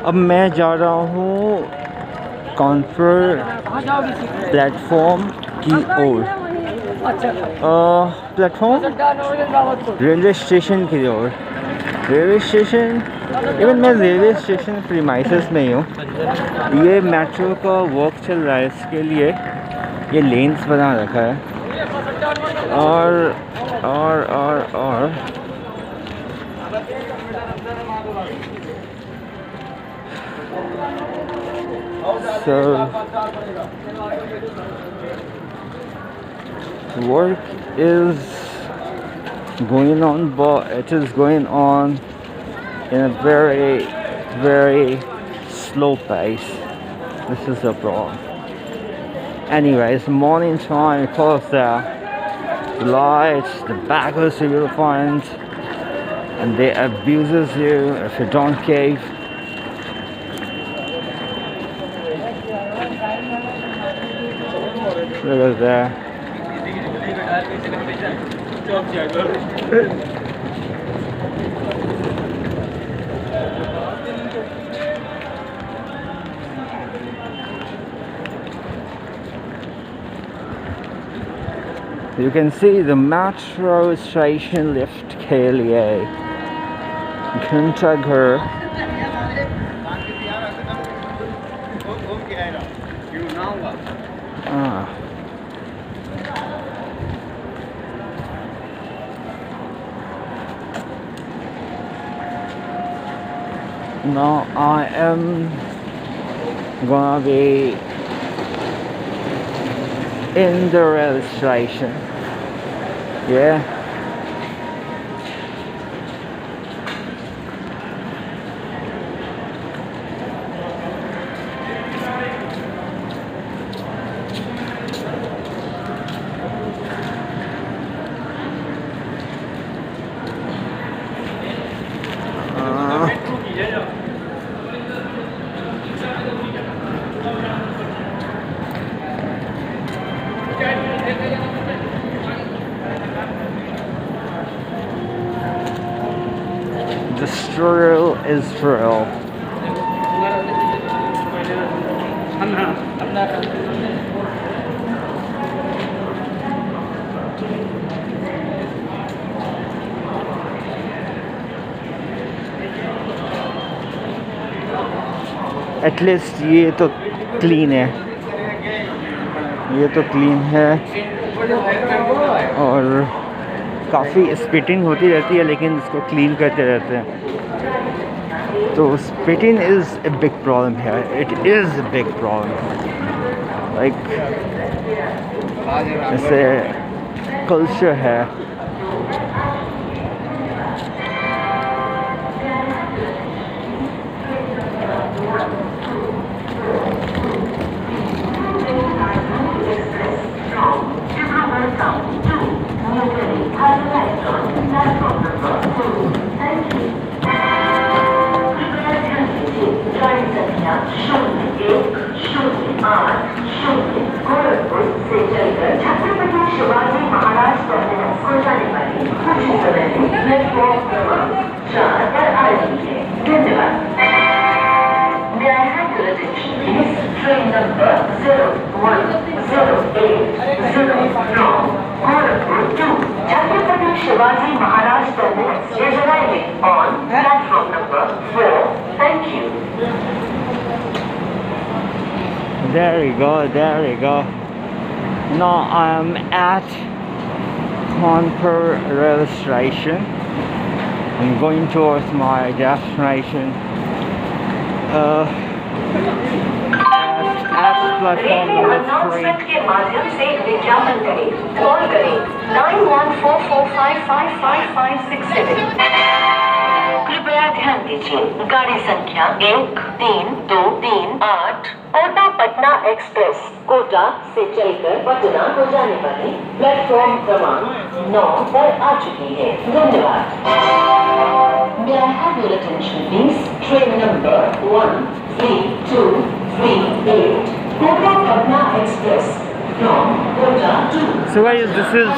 अब मैं जा रहा हूँ कानपुर प्लेटफॉर्म की ओर, प्लेटफॉर्म रेलवे स्टेशन की ओर। रेलवे स्टेशन, इवन मैं रेलवे स्टेशन प्रीमाइसेस में ही हूँ। ये मेट्रो का वर्क चल रहा है, इसके लिए ये लेन्स बना रखा है। और so work is going on, but it is going on in a very slow pace. This is a problem. Anyways, morning time, because the lights, the baggers you will find, and they abuses you if you don't cave. Look at that. You can see the metro station lift के लिए घंटाघर। Now I am gonna be in the rail station. Yeah. The struggle is real. At least ये तो clean है, ये तो clean है। और काफ़ी स्पिटिंग होती रहती है, लेकिन इसको क्लीन करते रहते हैं। तो spitting is a big problem है, it is a big problem. Like ऐसे कल्चर है। Train number 010809 Kanpur to Chhatrapati Shivaji Maharaj Terminus is arriving on platform number 4. Thank you. There we go, there we go. Now I am at Kanpur rail station. I'm going towards my destination. At platform number 3. के माध्यम से विज्ञापन करें, call करें 9144555567। कृपया ध्यान दीजिए, गाड़ी संख्या 13238 कोटा पटना एक्सप्रेस कोटा से चलकर पटना को जाने वाली प्लेटफॉर्म क्रमांक 9 पर आ चुकी है। धन्यवाद। May I have your attention please? Train number 13238 Kota Patna Express from Kota to. So guys, this is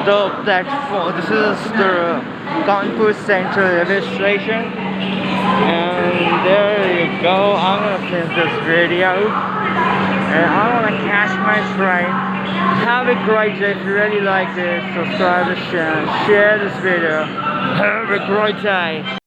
the platform. This is the Kanpur Central Railway Station. And there you go. I'm gonna finish this video. And I'm gonna catch my train. Have a great day. If you really like this, subscribe to the channel, share this video. Have a great day.